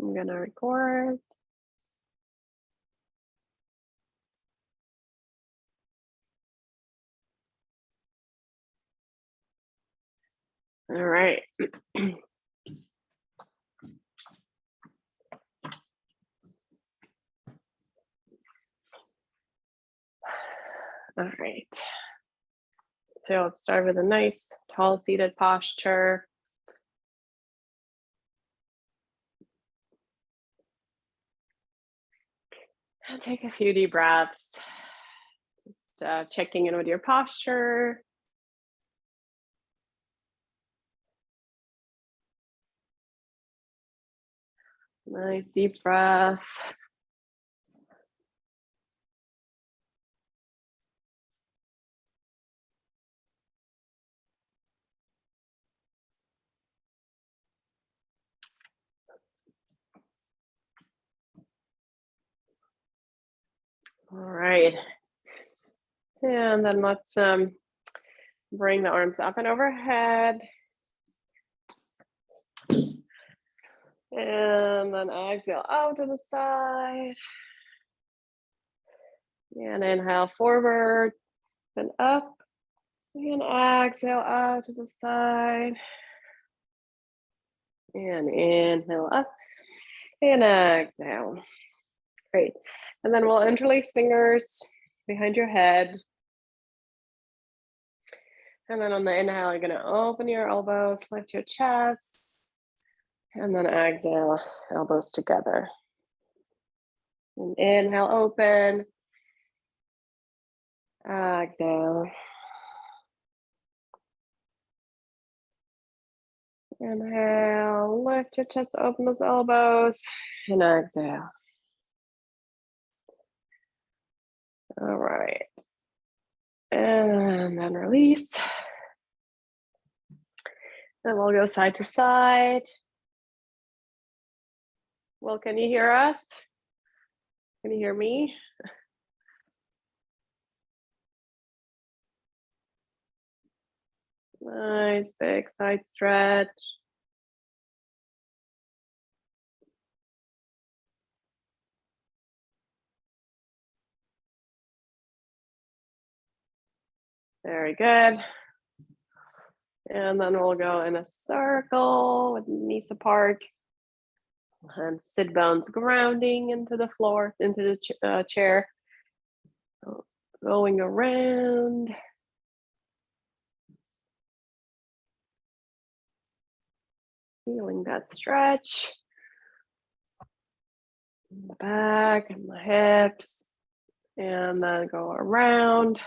I'm gonna record. All right. All right. So let's start with a nice tall seated posture. And take a few deep breaths. Just checking in with your posture. Nice deep breath. All right. And then let's bring the arms up and overhead. And then exhale out to the side. And inhale forward and up. And exhale out to the side. And inhale up. And exhale. Great. And then we'll interlace fingers behind your head. And then on the inhale, you're going to open your elbows, lift your chest. And then exhale, elbows together. And inhale, open. Exhale. Inhale, lift your chest, open those elbows. And exhale. All right. And then release. Then we'll go side to side. Well, can you hear us? Can you hear me? Nice, big side stretch. Very good. And then we'll go in a circle with knees apart and sit bones grounding into the floor, into the chair. Going around. Feeling that stretch. In the back and the hips. And then go around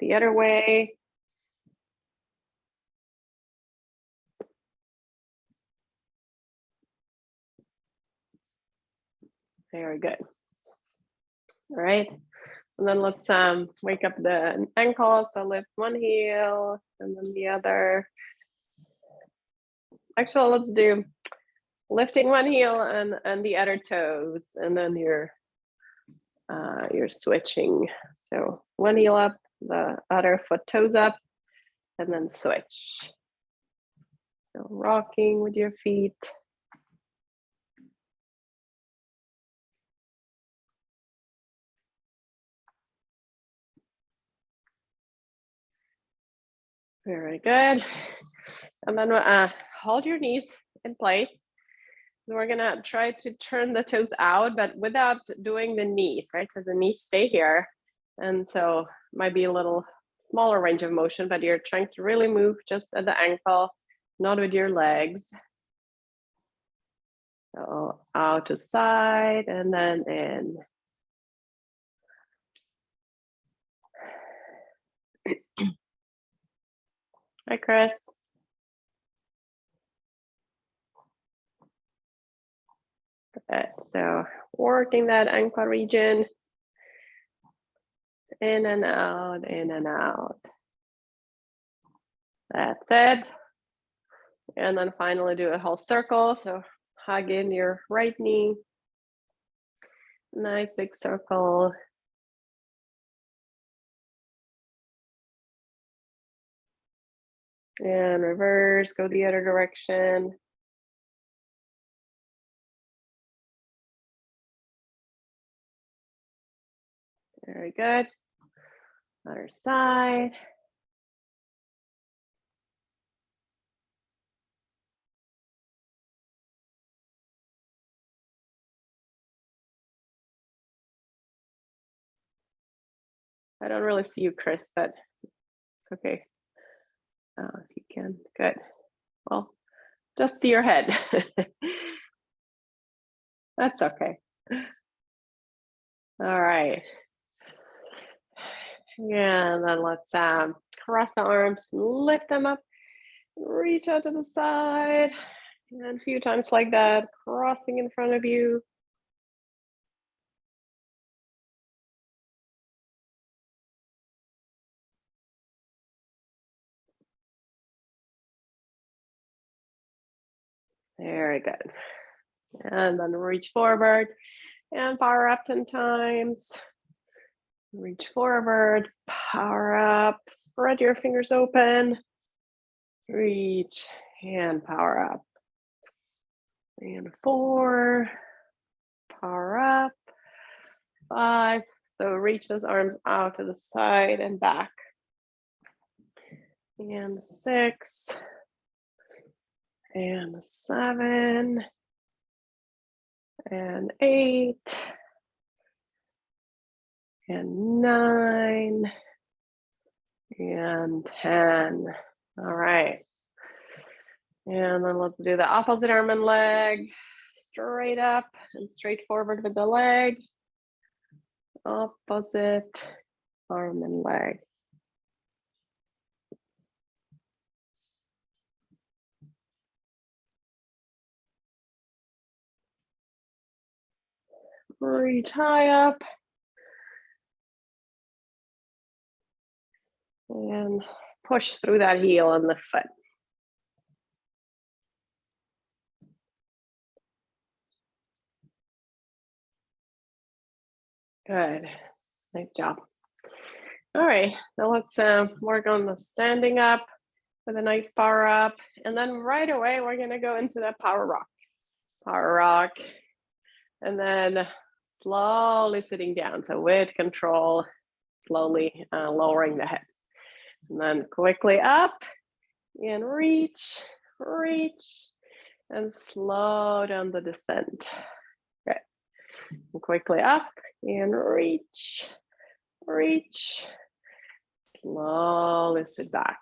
the other way. Very good. All right. And then let's wake up the ankle. So lift one heel and then the other. Actually, let's do lifting one heel and the other toes, and then you're switching. So one heel up, the other foot toes up, and then switch. So rocking with your feet. Very good. And then hold your knees in place. We're gonna try to turn the toes out, but without doing the knees, right? So the knees stay here. And so might be a little smaller range of motion, but you're trying to really move just at the ankle, not with your legs. So out to side and then in. Hi, Chris. Good. So working that ankle region. In and out, in and out. That's it. And then finally do a whole circle. So hug in your right knee. Nice big circle. And reverse, go the other direction. Very good. Other side. I don't really see you, Chris, but it's okay. If you can, good. Well, just see your head. That's okay. All right. Yeah, and then let's cross the arms, lift them up, reach out to the side, and a few times like that, crossing in front of you. Very good. And then reach forward and power up 10 times. Reach forward, power up, spread your fingers open. Reach and power up. And 4, power up. 5, so reach those arms out to the side and back. And 6, and 7, and 8, and 9, and 10. All right. And then let's do the opposite arm and leg. Straight up and straight forward with the leg. Opposite arm and leg. Reach high up. And push through that heel and the foot. Good, nice job. All right, now let's work on the standing up with a nice power up. And then right away, we're gonna go into that power rock. Power rock. And then slowly sitting down. So with control, slowly lowering the hips. And then quickly up and reach, reach, and slow down the descent. Good. And quickly up and reach, reach. Slowly sit back.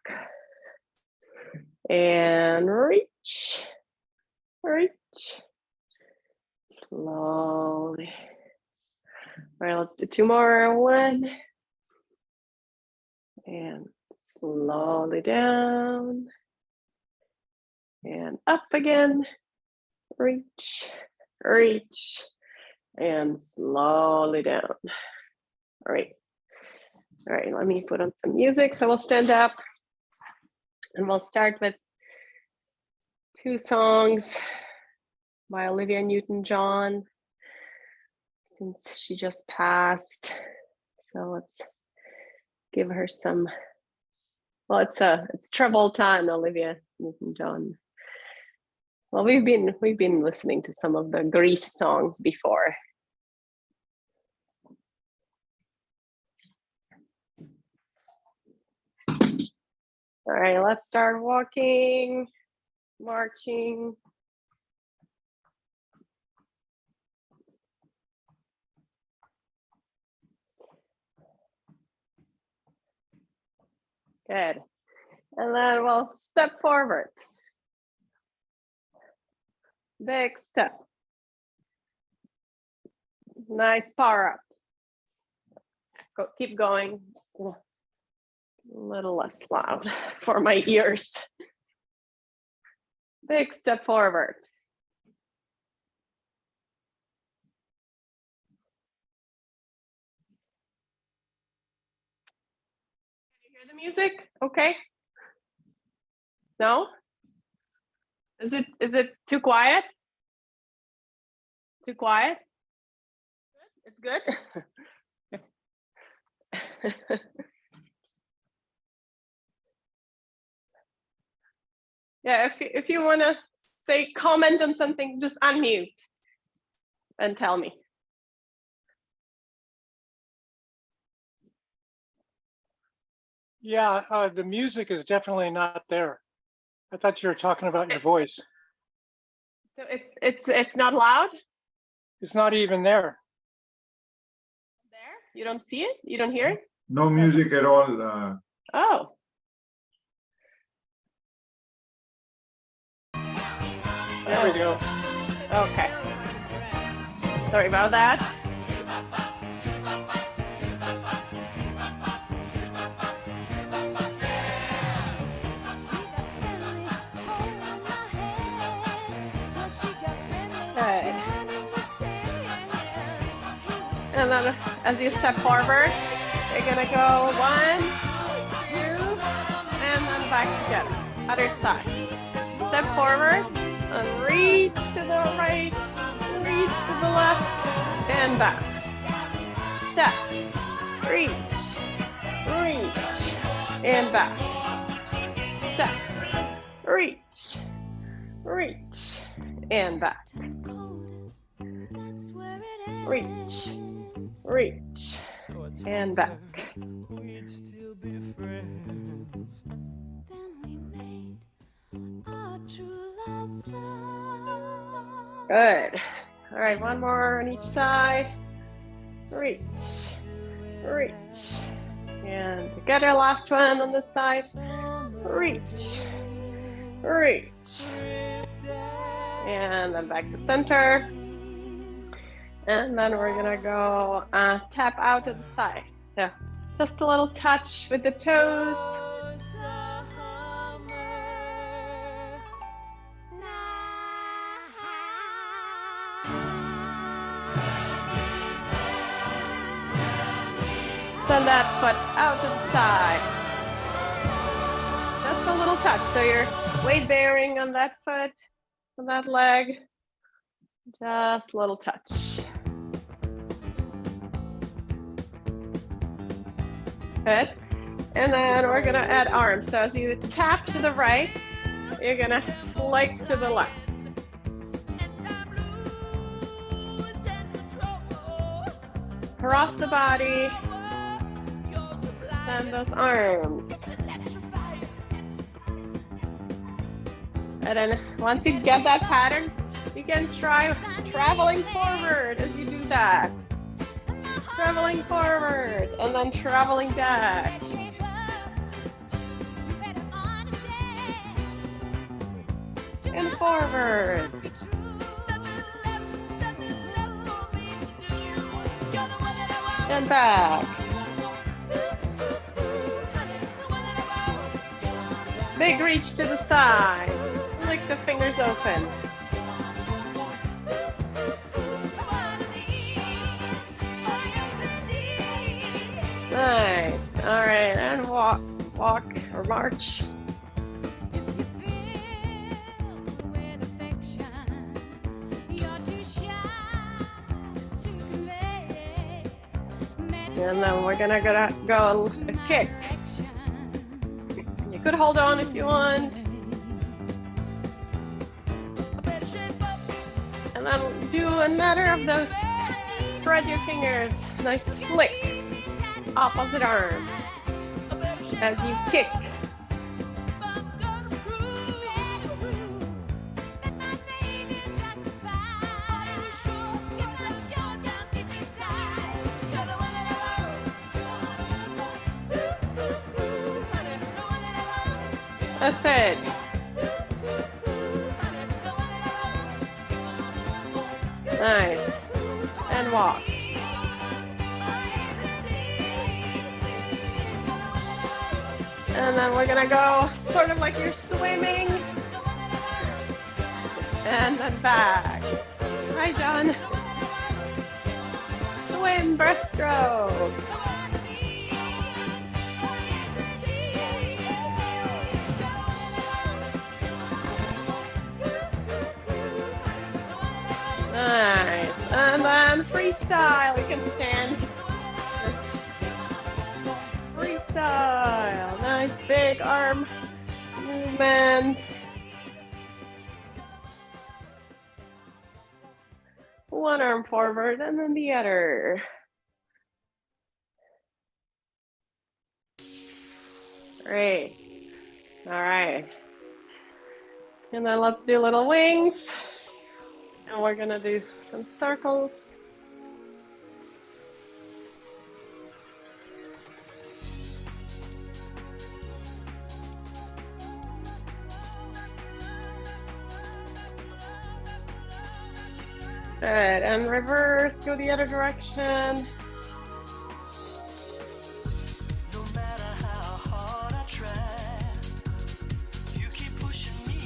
And reach, reach. Slowly. All right, let's do 2 more. 1. And slowly down. And up again. Reach, reach. And slowly down. All right. All right, let me put on some music. So we'll stand up and we'll start with 2 songs by Olivia Newton-John, since she just passed. So let's give her some, well, it's Travolta and Olivia Newton-John. Well, we've been listening to some of the Grease songs before. All right, let's start walking, marching. Good. And then we'll step forward. Big step. Nice power up. Go, keep going. Just a little less loud for my ears. Big step forward. Can you hear the music? Okay. No? Is it too quiet? Too quiet? It's good. Yeah, if you want to say comment on something, just unmute and tell me. Yeah, the music is definitely not there. I thought you were talking about your voice. So it's not loud It's not even there. there? You don't see it? You don't hear it? No music at all. Oh. There we go. Okay. Sorry about that. Good. And then as you step forward, you're gonna go 1, 2, and then back together. Other side. Step forward and reach to the right, reach to the left, and back. Step, reach, reach, and back. Step, reach, reach, and back. Reach, reach, and back. Good. All right, one more on each side. Reach, reach, and together. Last one on this side. Reach, reach, and then back to center. And then we're gonna go tap out to the side. So just a little touch with the toes. Send that foot out to the side. Just a little touch. So you're weight bearing on that foot, on that leg. Just a little touch. Good. And then we're gonna add arms. So as you tap to the right, you're gonna flick to the left. Cross the body. Send those arms. And then once you get that pattern, you can try traveling forward as you do that. Traveling forward and then traveling back. And forward. And back. Big reach to the side. Lick the fingers open. Nice. All right, and walk or march. And then we're gonna go a kick. You could hold on if you want. And then do another of those. Spread your fingers. Nice flick. Opposite arm. As you kick. That's it. Nice. And walk. And then we're gonna go sort of like you're swimming. And then back. Hi, John. Swim, breaststroke. Nice. And then freestyle. You can stand. Freestyle. Nice big arm movement. One arm forward and then the other. Great. All right. And then let's do little wings. And we're gonna do some circles. Good, and reverse, go the other direction.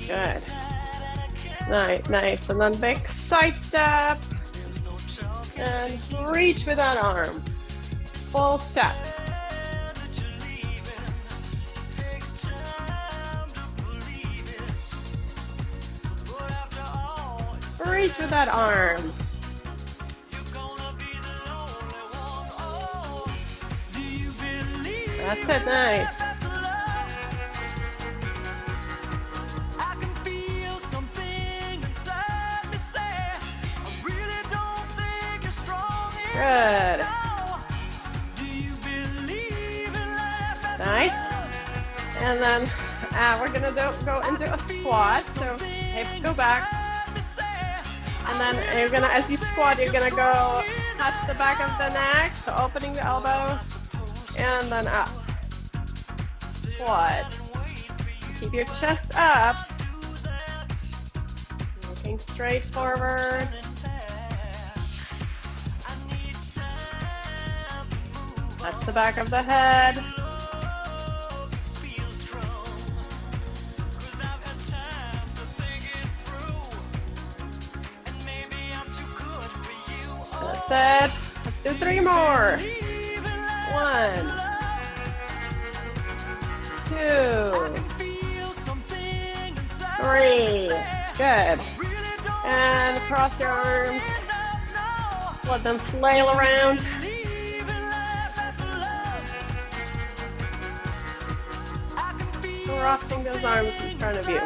Good. Nice, nice. And then big side step. And reach with that arm. Full step. Reach with that arm. That's it, nice. Good. Nice. And then we're gonna go into a squat. So hips go back. And then you're gonna, as you squat, you're gonna go touch the back of the neck. So opening the elbow and then up. Squat. Keep your chest up. Looking straight forward. That's the back of the head. That's it. Let's do 3 more. 1, 2, 3. Good. And cross your arms. Let them flail around. Crossing those arms in front of you.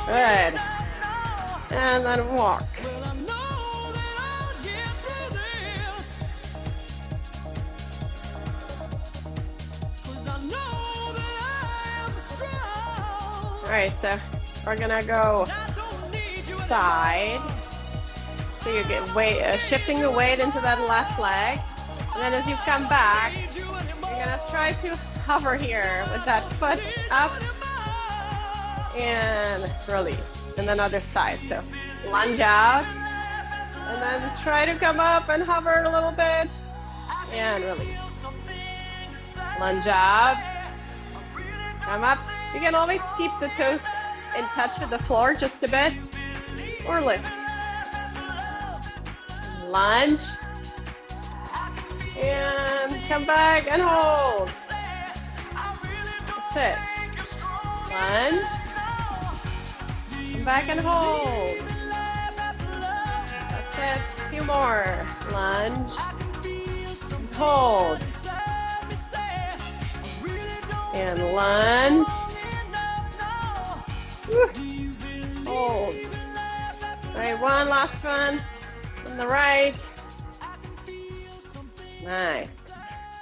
Good. And then walk. All right, so we're gonna go side. So you get weight, shifting the weight into that left leg. And then as you come back, you're gonna try to hover here with that foot up and release. And then other side, so lunge out. And then try to come up and hover a little bit and release. Lunge out, come up. You can always keep the toes in touch with the floor just a bit or lift. Lunge. And come back and hold. That's it. Lunge. Come back and hold. That's it. A few more. Lunge. Hold. And lunge. Woo. Hold. All right, one last one. On the right. Nice.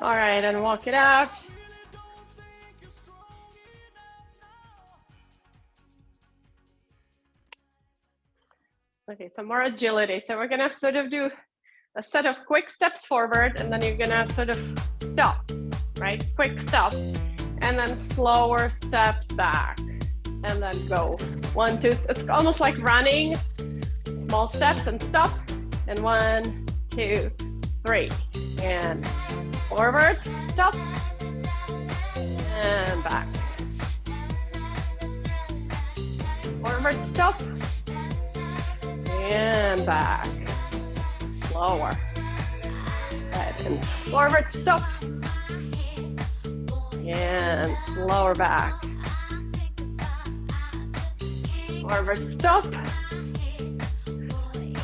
All right, and walk it out. Okay, some more agility. So we're gonna sort of do a set of quick steps forward, and then you're gonna sort of stop, right? Quick stop, and then slower steps back, and then go. 1, 2, it's almost like running. Small steps and stop, and 1, 2, 3. And forward, stop, and back. Forward, stop, and back. Slower. Right, and forward, stop, and slower back. Forward, stop,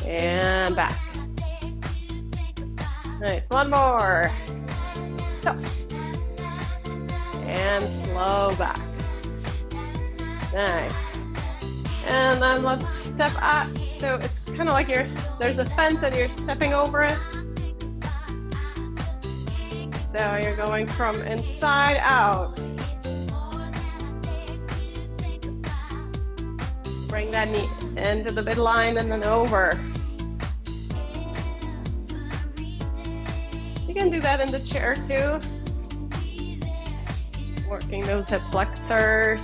and back. Nice, one more. Stop. And slow back. Nice. And then let's step up. So it's kind of like there's a fence and you're stepping over it. So you're going from inside out. Bring that knee into the midline and then over. You can do that in the chair too. Working those hip flexors.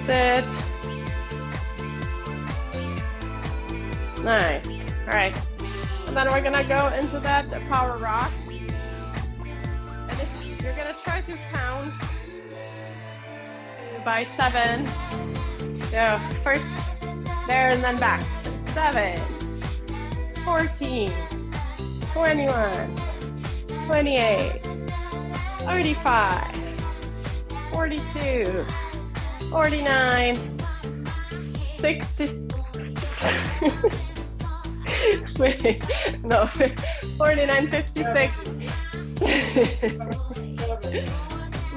Sit. Nice. All right. And then we're gonna go into that power rock. And if you're gonna try to count by 7. So first there and then back. 7, 14, 21, 28, 35, 42, 49, 60. Wait, no, 49, 56.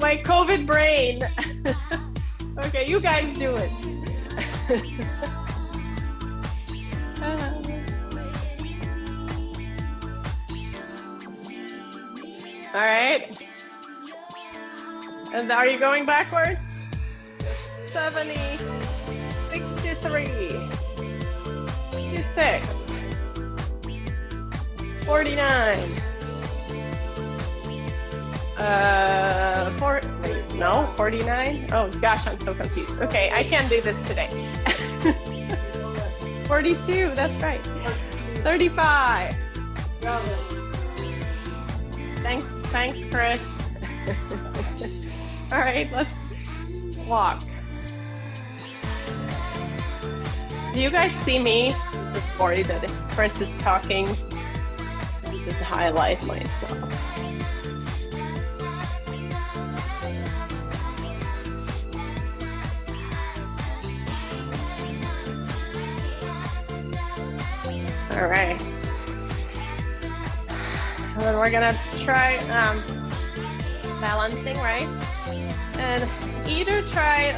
My COVID brain. Okay, you guys do it. All right. And are you going backwards? 70, 63, 56, 49, 49. Oh gosh, I'm so confused. Okay, I can't do this today. 42, that's right. 35. Thanks, Chris. All right, let's walk. Do you guys see me? I'm just worried that if Chris is talking, I'll just highlight myself. All right. And then we're gonna try balancing, right? And either try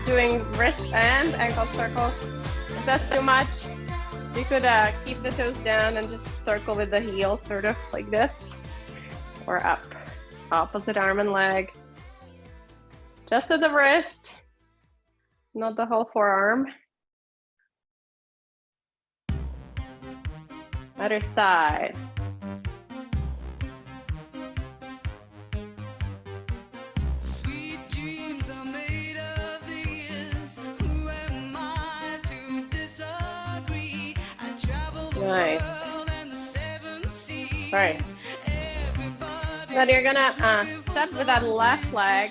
doing wrist and ankle circles. If that's too much, you could keep the toes down and just circle with the heel, sort of like this, or up. Opposite arm and leg. Just at the wrist, not the whole forearm. Other side. Nice. All right. Then you're gonna step with that left leg,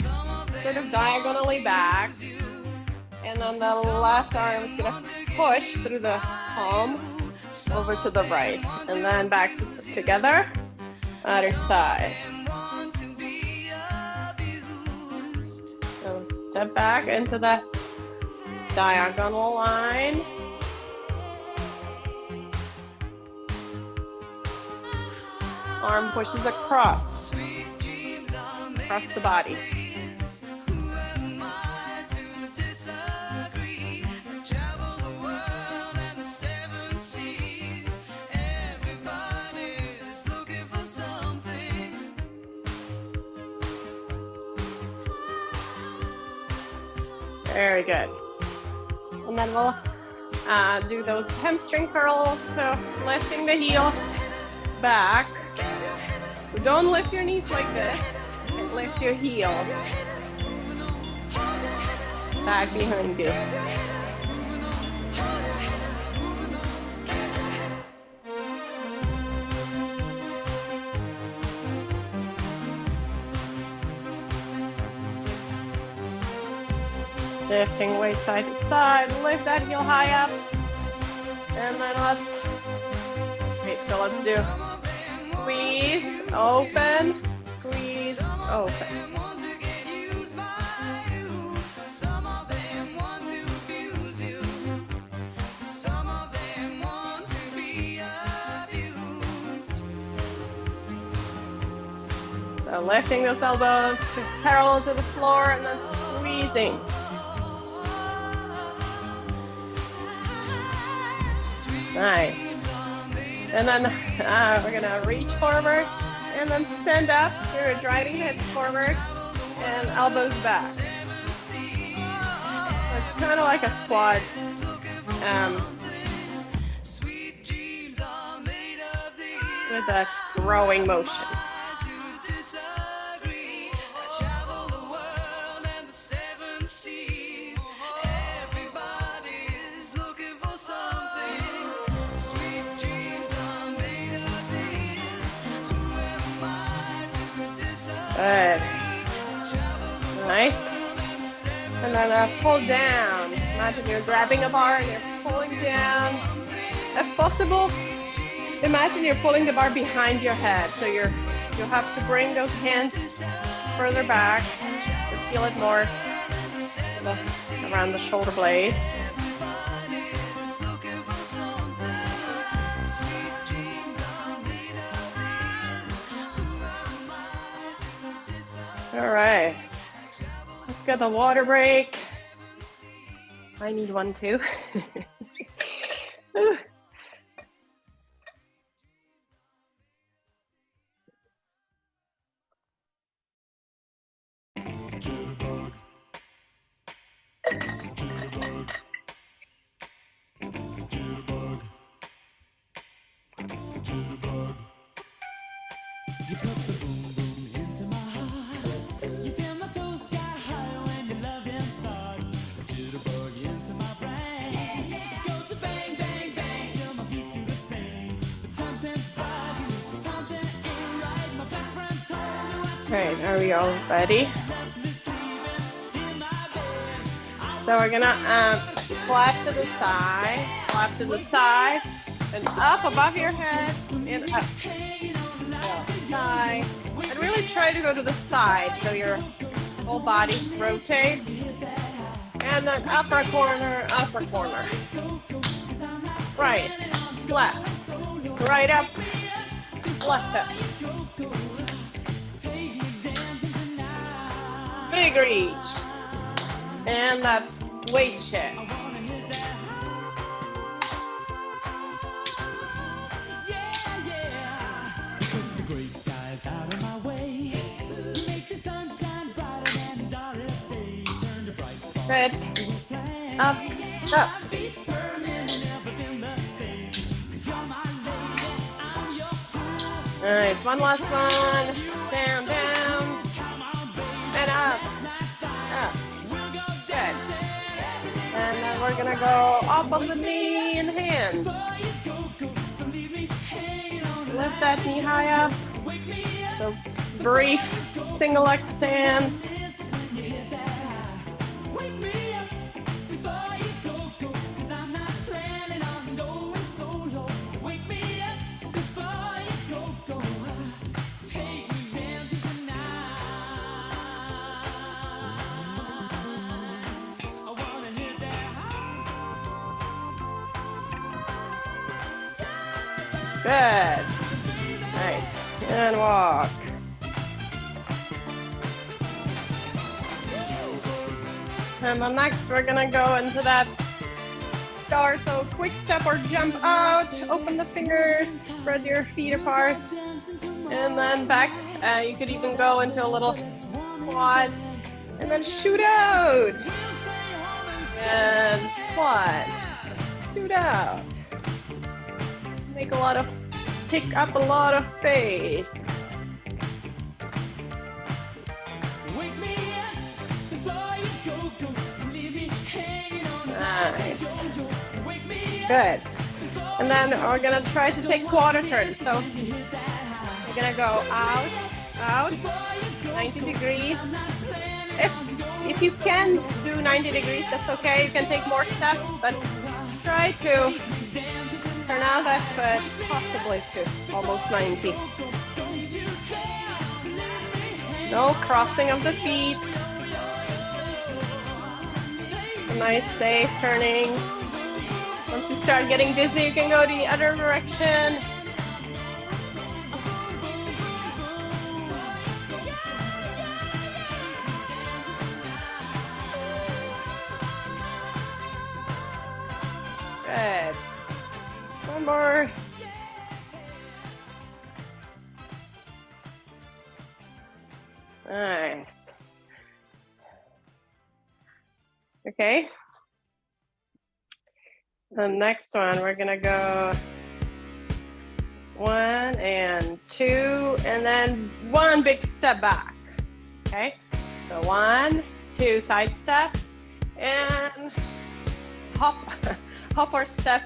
sort of diagonally back, and then the left arm is gonna push through the palm over to the right, and then back together. Other side. So step back into the diagonal line. Arm pushes across the body. Very good. And then we'll do those hamstring curls. So lifting the heel back. Don't lift your knees like this. Lift your heel back behind you. Lifting weight side to side. Lift that heel high up. And then let's do squeeze, open, squeeze, open. So lifting those elbows parallel to the floor and then squeeze. squeezing. Nice. And then we're gonna reach forward and then stand up. You're driving the hips forward and elbows back. So it's kind of like a squat. With a rowing motion. Good. Nice. And then pull down. Imagine you're grabbing a bar and you're pulling down. If possible, imagine you're pulling the bar behind your head. So you'll have to bring those hands further back to feel it more around the shoulder blade. All right, let's get the water break. I need one too. Okay, are we all ready? So we're gonna flap to the side, and up above your head, and up. Side, and really try to go to the side so your whole body rotates. And then upper corner, right, left, right up, left up. Big reach. And that weight check. Good. Up, up. All right, one last one. Down, down. And up, up. Good. And then we're gonna go up on the knee and hands. Lift that knee high up. So brief single leg stand. Good. Nice. And walk. And then next we're gonna go into that star. So quick step or jump out. Open the fingers. Spread your feet apart. And then back. You could even go into a little squat. And then shoot out. And squat. Shoot out. Take up a lot of space. Nice. Good. And then we're gonna try to take quarter turns. So you're gonna go out, out, 90 degrees. If you can do 90 degrees, that's okay. You can take more steps, but try to turn out that foot possibly to almost 90. No crossing of the feet. A nice safe turning. Once you start getting dizzy, you can go the other direction. more. Nice. Okay. The next one, we're gonna go 1 and 2, and then 1 big step back. Okay, so 1, 2 side steps, and hop, hop or step,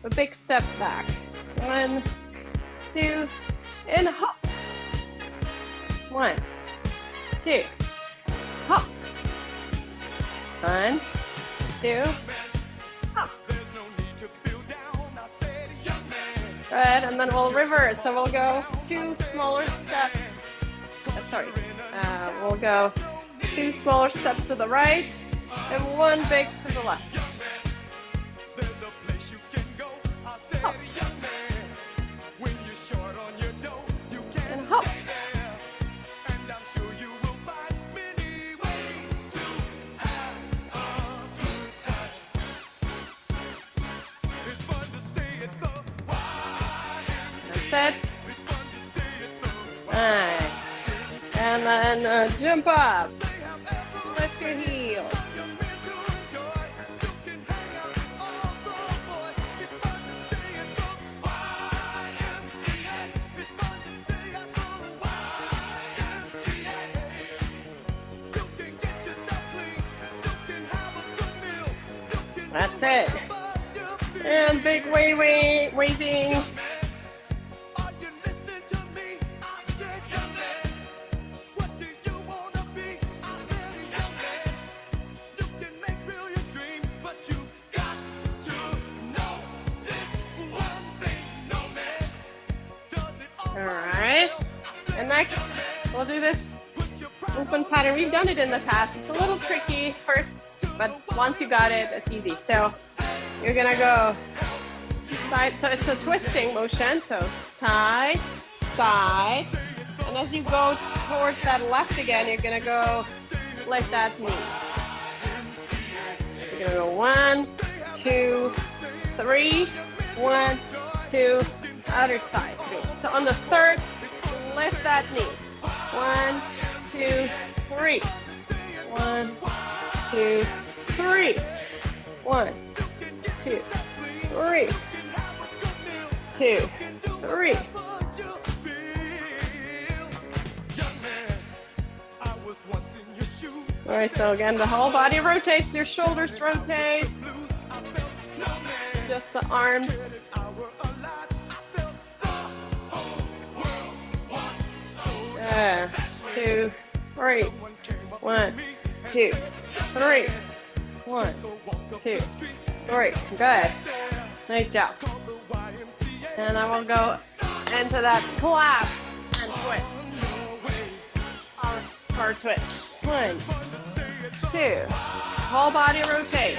a big step back. 1, 2, and hop. 1, 2, hop. 1, 2, hop. Good, and then we'll revert. So we'll go 2 smaller steps. We'll go 2 smaller steps to the right and 1 big to the left. Hop. And hop. That's it. Nice. And then jump up. Lift your heels. That's it. And big waving. All right. And next, we'll do this open pattern. We've done it in the past. It's a little tricky first, but once you got it, it's easy. So you're gonna go side, so it's a twisting motion. So side, side, and as you go towards that left again, you're gonna go lift that knee. You're gonna go 1, 2, 3, 1, 2, other side. So on the third, lift that knee. 1, 2, 3. 1, 2, 3. 1, 2, 3. 2, 3. All right, so again, the whole body rotates, your shoulders rotate, just the arms. 2, 3. 1, 2, 3. 1, 2, 3. Good. Nice job. And I will go into that clap and twist. Or twist. 1, 2. Whole body rotate.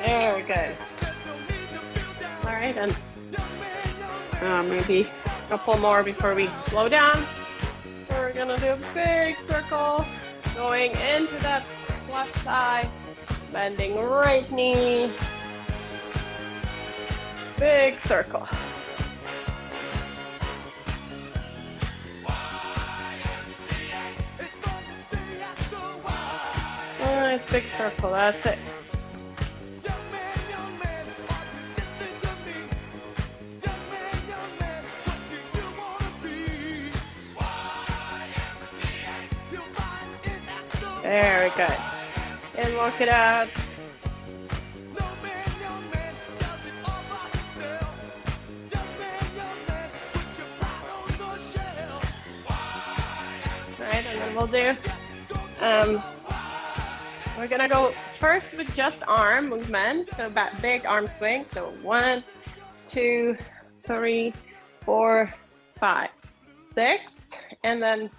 Very good. All right, and maybe a couple more before we slow down. So we're gonna do a big circle, going into that left side, bending right knee. Big circle. Nice big circle, that's it. Very good. And walk it out. Right, and then we'll do, we're gonna go first with just arm movement. So big arm swing. So 1, 2, 3, 4, 5, 6. And then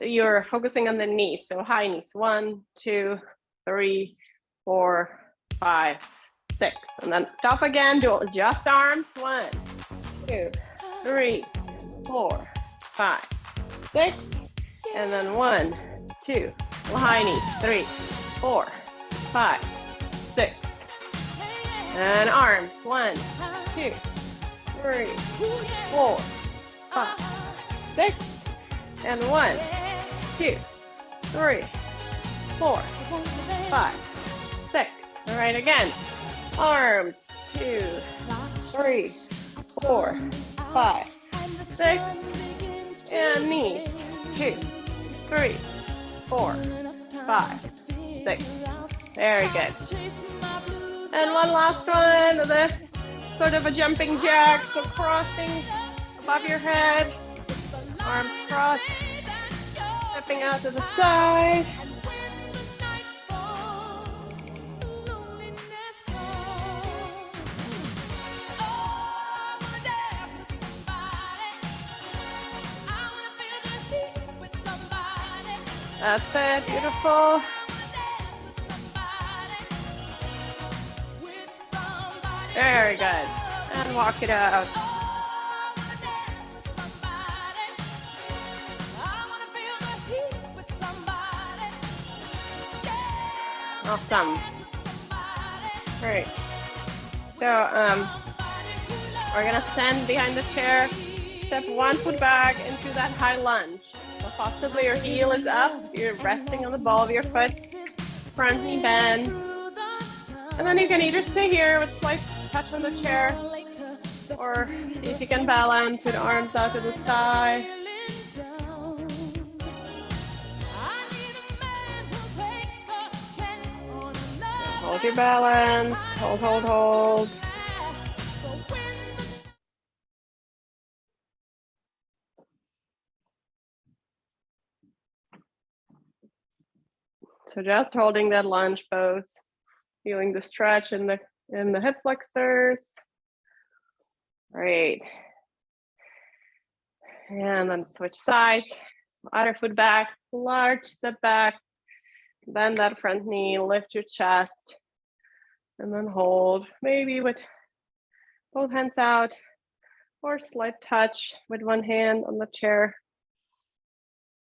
you're focusing on the knees. So high knees. 1, 2, 3, 4, 5, 6. And then stop again, do just arms. 1, 2, 3, 4, 5, 6. And then 1, 2, high knee, 3, 4, 5, 6. And arms, 1, 2, 3, 4, 5, 6. And 1, 2, 3, 4, 5, 6. All right, again. Arms, 2, 3, 4, 5, 6. And knees, 2, 3, 4, 5, 6. Very good. And one last one, the sort of a jumping jack, so crossing above your head, arms crossed, stepping out to the side. That's it, beautiful. Very good. And walk it out. Awesome. Great. So we're gonna stand behind the chair, step 1 foot back into that high lunge. So possibly your heel is up, you're resting on the ball of your foot, front knee bend. And then you can either stay here with slight touch on the chair, or if you can balance with arms out to the side. Hold your balance, hold, hold, hold. So just holding that lunge pose, feeling the stretch in the hip flexors. Great. And then switch sides, other foot back, large step back, bend that front knee, lift your chest, and then hold, maybe with both hands out, or slight touch with one hand on the chair.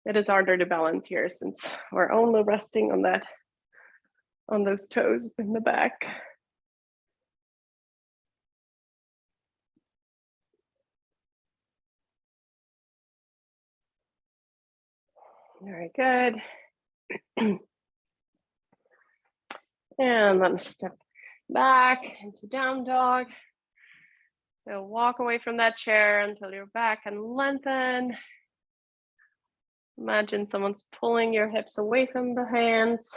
It is harder to balance here since we're only resting on those toes in the back. Very good. And then step back into down dog. So walk away from that chair until your back can lengthen. Imagine someone's pulling your hips away from the hands,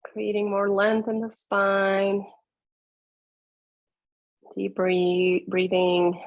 creating more length in the spine. Deep breathing.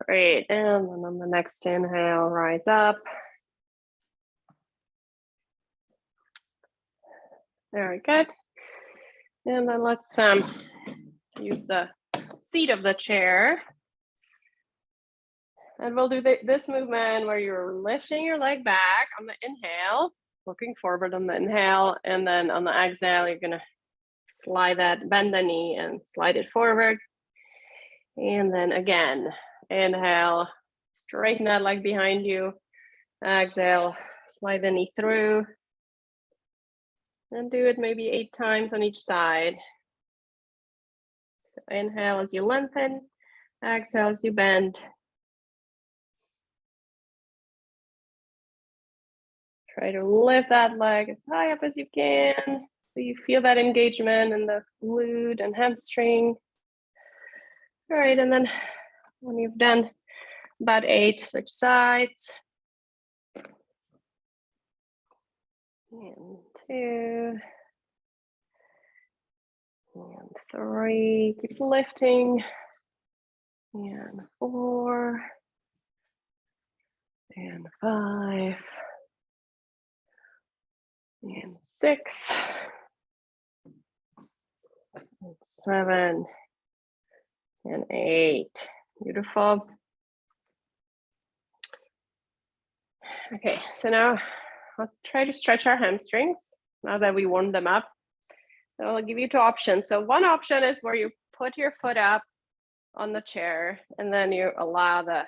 Great, and then on the next inhale, rise up. Very good. And then let's use the seat of the chair. And we'll do this movement where you're lifting your leg back on the inhale, looking forward on the inhale, and then on the exhale, you're gonna slide that, bend the knee and slide it forward. And then again, inhale, straighten that leg behind you. Exhale, slide the knee through. And do it maybe 8 times on each side. So inhale as you lengthen, exhale as you bend. Try to lift that leg as high up as you can, so you feel that engagement in the glute and hamstring. All right, and then when you've done about 8, switch sides. And 2. And 3, keep lifting. and 4, and 5, and 6, and 7, and 8. Beautiful. Okay, so now let's try to stretch our hamstrings now that we warmed them up. So I'll give you 2 options. So one option is where you put your foot up on the chair and then you allow the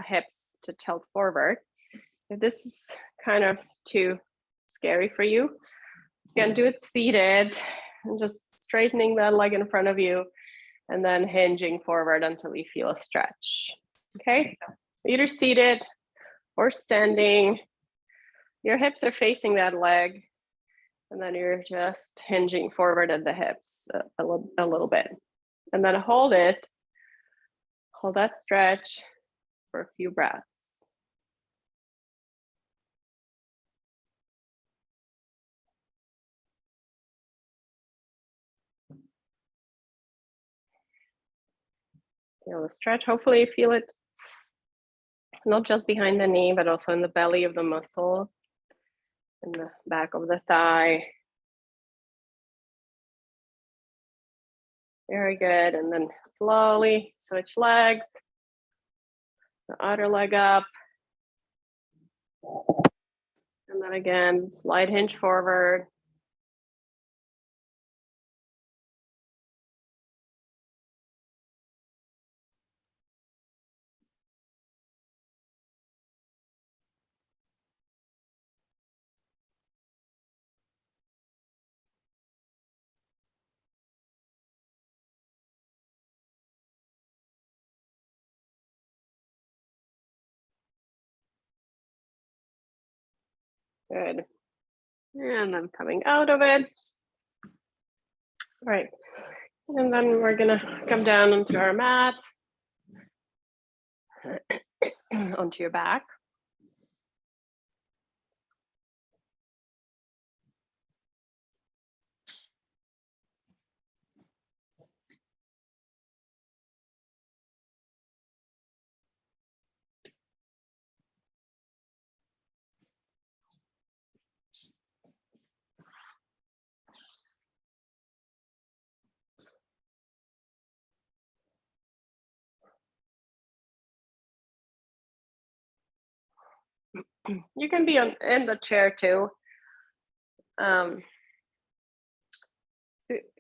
hips to tilt forward. If this is kind of too scary for you, you can do it seated and just straightening that leg in front of you and then hinging forward until you feel a stretch. Okay, so either seated or standing, your hips are facing that leg, and then you're just hinging forward at the hips a little bit. And then hold that stretch for a few breaths. Feel the stretch. Hopefully you feel it not just behind the knee, but also in the belly of the muscle, in the back of the thigh. Very good. And then slowly switch legs. The outer leg up. And then again, slight hinge forward. Good. And I'm coming out of it. All right. And then we're gonna come down onto our mat, onto your back. You can be in the chair too. So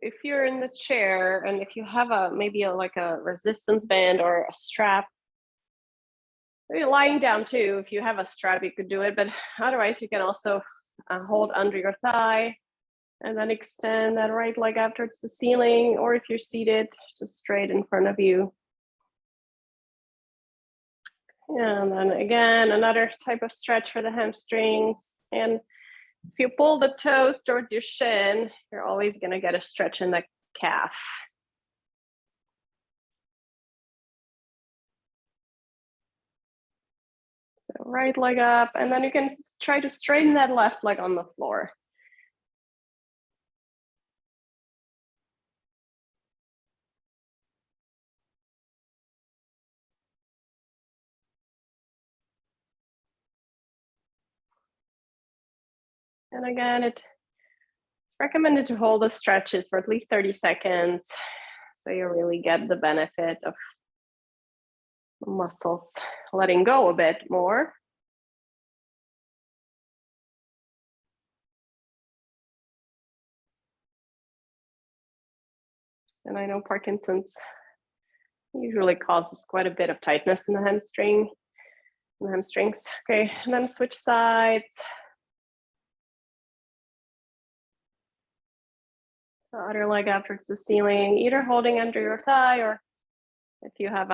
if you're in the chair and if you have maybe like a resistance band or a strap, maybe lying down too, if you have a strap, you could do it, but otherwise you can also hold under your thigh and then extend that right leg up towards the ceiling, or if you're seated, just straight in front of you. And then again, another type of stretch for the hamstrings. And if you pull the toes towards your shin, you're always going to get a stretch in the calf. So right leg up, and then you can try to straighten that left leg on the floor. And again, it's recommended to hold the stretches for at least 30 seconds. So you really get the benefit of the muscles letting go a bit more. And I know Parkinson's usually causes quite a bit of tightness in the hamstrings. Okay, and then switch sides. The other leg up towards the ceiling, either holding under your thigh, or if you have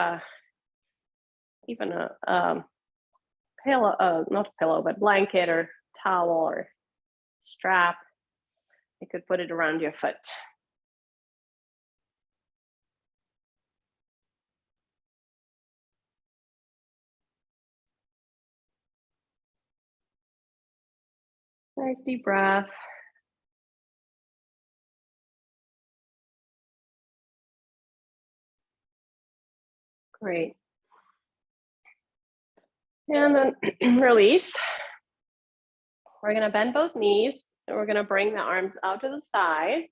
even a pillow, not pillow, but blanket or towel or strap, you could put it around your foot. Nice deep breath. Great. And then release. We're gonna bend both knees and we're gonna bring the arms out to the side.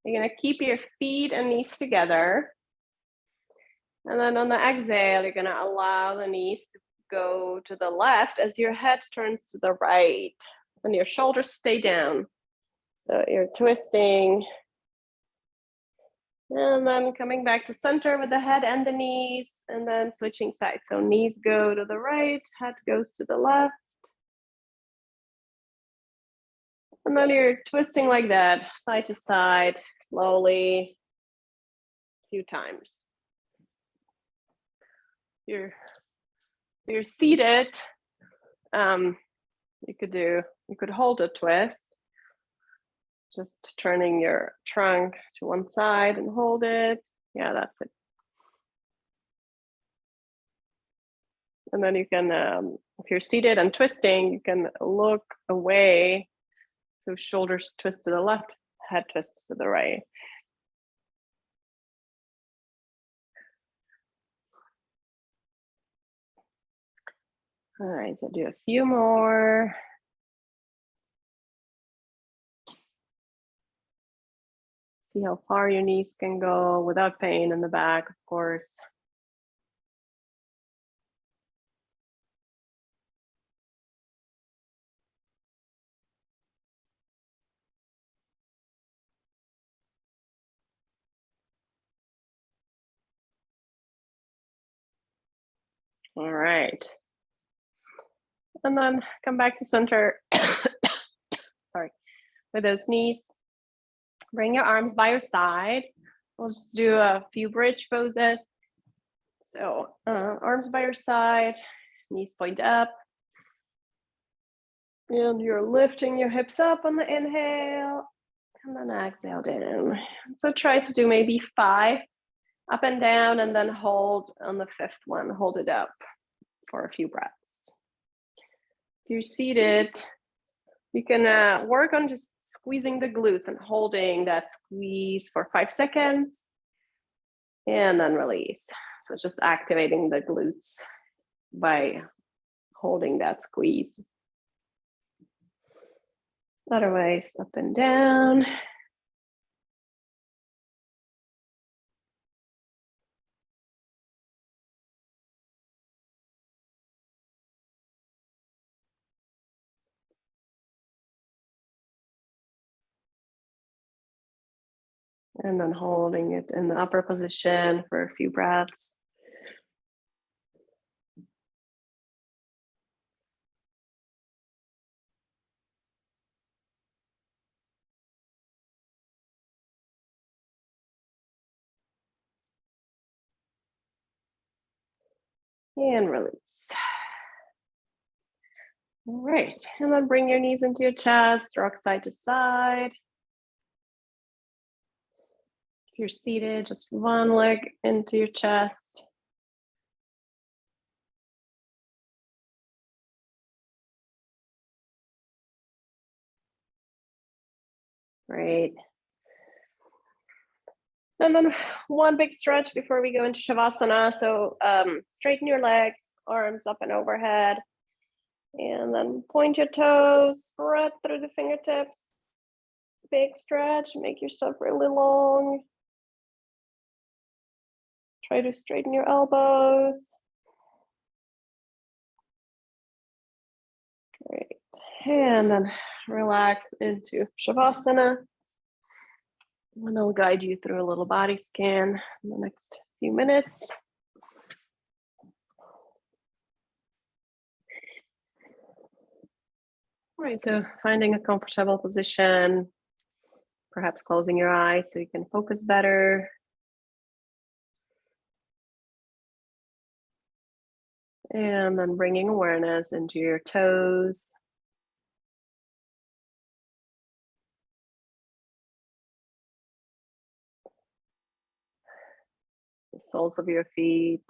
You're gonna keep your feet and knees together. And then on the exhale, you're gonna allow the knees to go to the left as your head turns to the right and your shoulders stay down. So you're twisting. And then coming back to center with the head and the knees, and then switching sides. So knees go to the right, head goes to the left. And then you're twisting like that, side to side, slowly, a few times. You're seated. You could hold a twist. Just turning your trunk to one side and hold it. Yeah, that's it. And then you can, if you're seated and twisting, you can look away. So shoulders twist to the left, head twists to the right. All right, so do a few more. See how far your knees can go without pain in the back, of course. All right. And then come back to center. Sorry, with those knees. Bring your arms by your side. We'll just do a few bridge poses. So arms by your side, knees point up. And you're lifting your hips up on the inhale and then exhale down. So try to do maybe 5 up and down and then hold on the 5th one, hold it up for a few breaths. If you're seated, you can work on just squeezing the glutes and holding that squeeze for 5 seconds and then release. So just activating the glutes by holding that squeeze. Otherwise, up and down. And then holding it in the upper position for a few breaths. And release. All right, and then bring your knees into your chest, rock side to side. If you're seated, just one leg into your chest. Great. And then one big stretch before we go into Shavasana. So straighten your legs, arms up and overhead. And then point your toes, spread through the fingertips. Big stretch, make yourself really long. Try to straighten your elbows. Great. And then relax into Shavasana. And I'll guide you through a little body scan in the next few minutes. All right, so finding a comfortable position, perhaps closing your eyes so you can focus better. And then bringing awareness into your toes. The soles of your feet.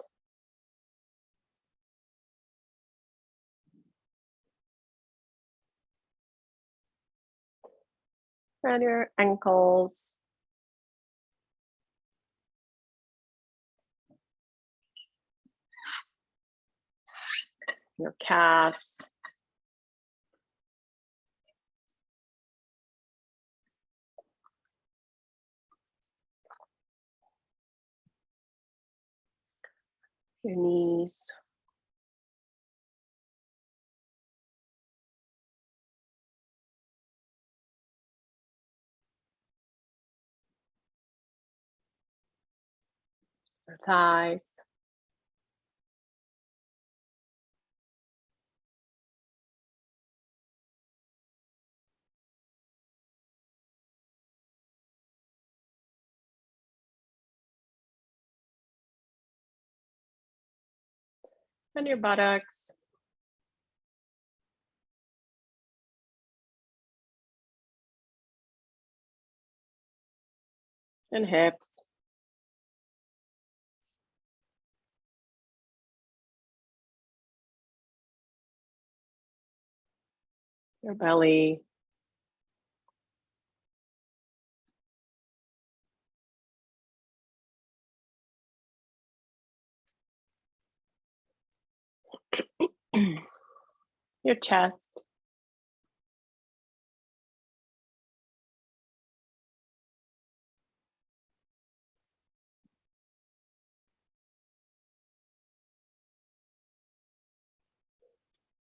And your ankles. your calves. Your knees. Your thighs. And your buttocks. And hips. Your belly. Your chest.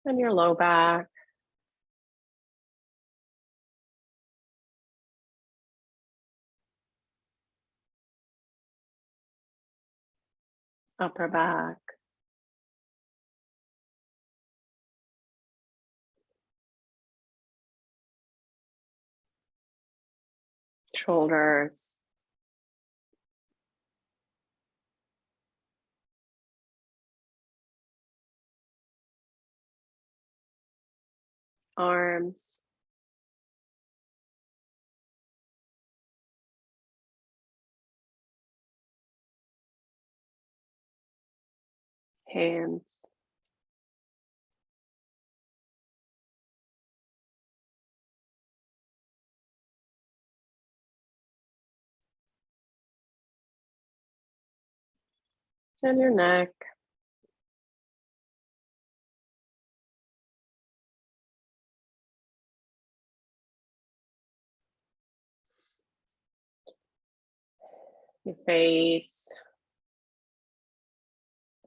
And your low back. Upper back. Shoulders. Arms. Hands. And your neck. Your face.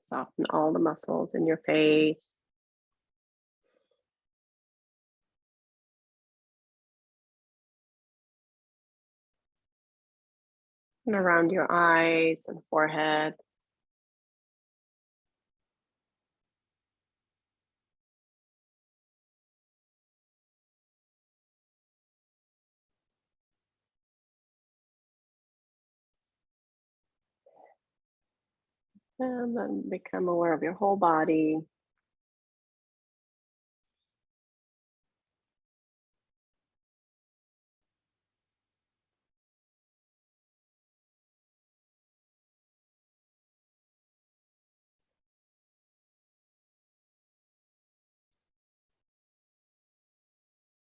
Soften all the muscles in your face. And around your eyes and forehead. And then become aware of your whole body.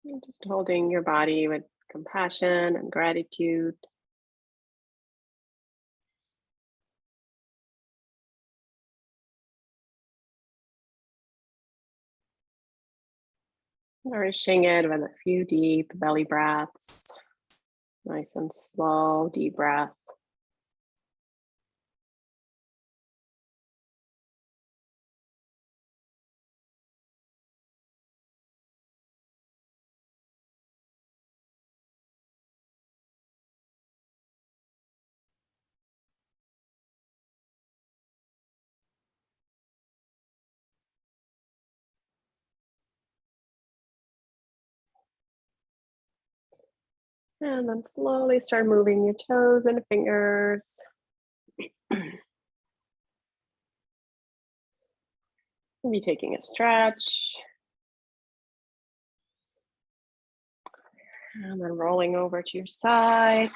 And just holding your body with compassion and gratitude. Nourishing it with a few deep belly breaths. Nice and slow, deep breath. And then slowly start moving your toes and fingers. Maybe taking a stretch. And then rolling over to your side.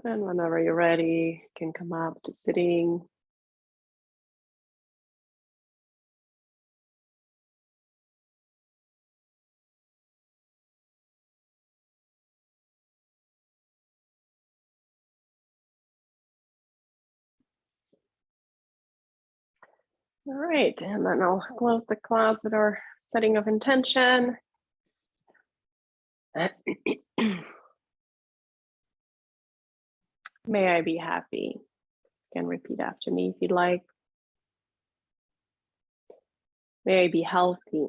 And whenever you're ready, you can come up to sitting. All right, and then I'll close the class with our setting of intention. May I be happy. You can repeat after me if you'd like. May I be healthy.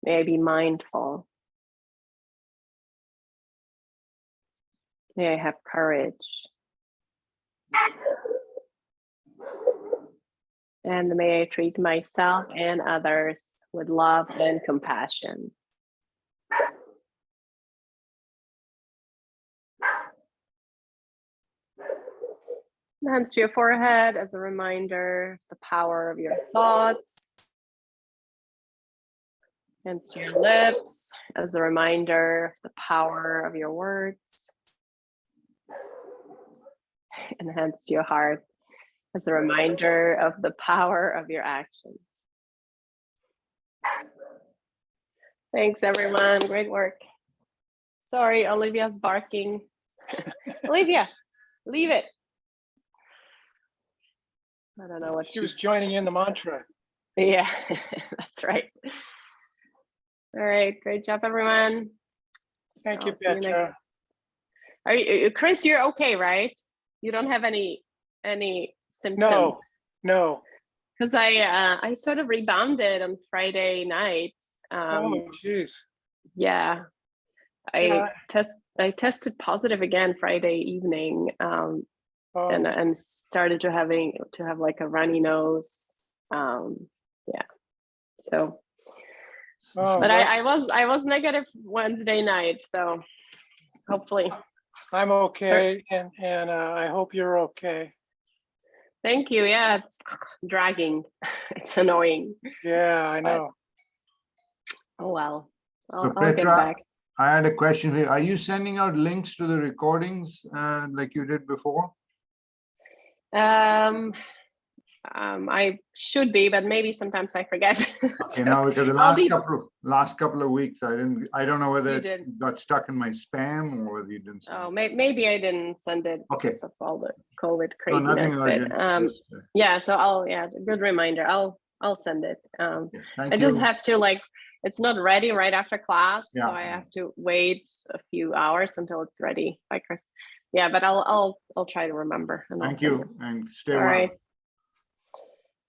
May I be mindful. May I have courage. And may I treat myself and others with love and compassion. Hands to your forehead as a reminder, the power of your thoughts. Hands to your lips as a reminder, the power of your words. And hands to your heart as a reminder of the power of your actions. Thanks, everyone. Great work. Sorry, Olivia's barking. Olivia, leave it. I don't know what She was joining in the mantra. Yeah, that's right. All right, great job, everyone. Thank you, I'll see you next- Petra. Are you, Chris? You're okay, right? You don't have any symptoms? No. Because I sort of rebounded on Friday night. Oh, geez. Yeah, I tested positive again Friday evening. Oh, And started to have like a runny nose. Yeah. So, oh, but well, I was negative Wednesday night. So hopefully. I'm okay, and I hope you're okay. Thank you. Yeah, it's dragging. It's annoying. Yeah, I know. Oh well. So I'll get Petra, back. I had a question here. Are you sending out links to the recordings like you did before? I should be, but maybe sometimes I forget. Okay, now because the last couple of weeks I don't know whether You it did. got stuck in my spam or whether you didn't send Oh, it. maybe I didn't send it Okay. because of all the COVID No, nothing craziness. But urgent. Just, yeah, so good reminder. I'll send it. thank I just you. have to it's not ready right after class, Yeah. so I have to wait a few hours until it's ready by Chris. Yeah, but I'll try to remember. And I'll Thank send it. you and stay All well. right.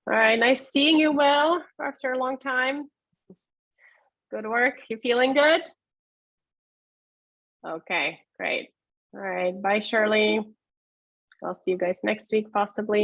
All right, nice seeing you, Will, after a long time. Good work. You feeling good? Okay, great. All right, bye, Shirley. I'll see you guys next week, possibly.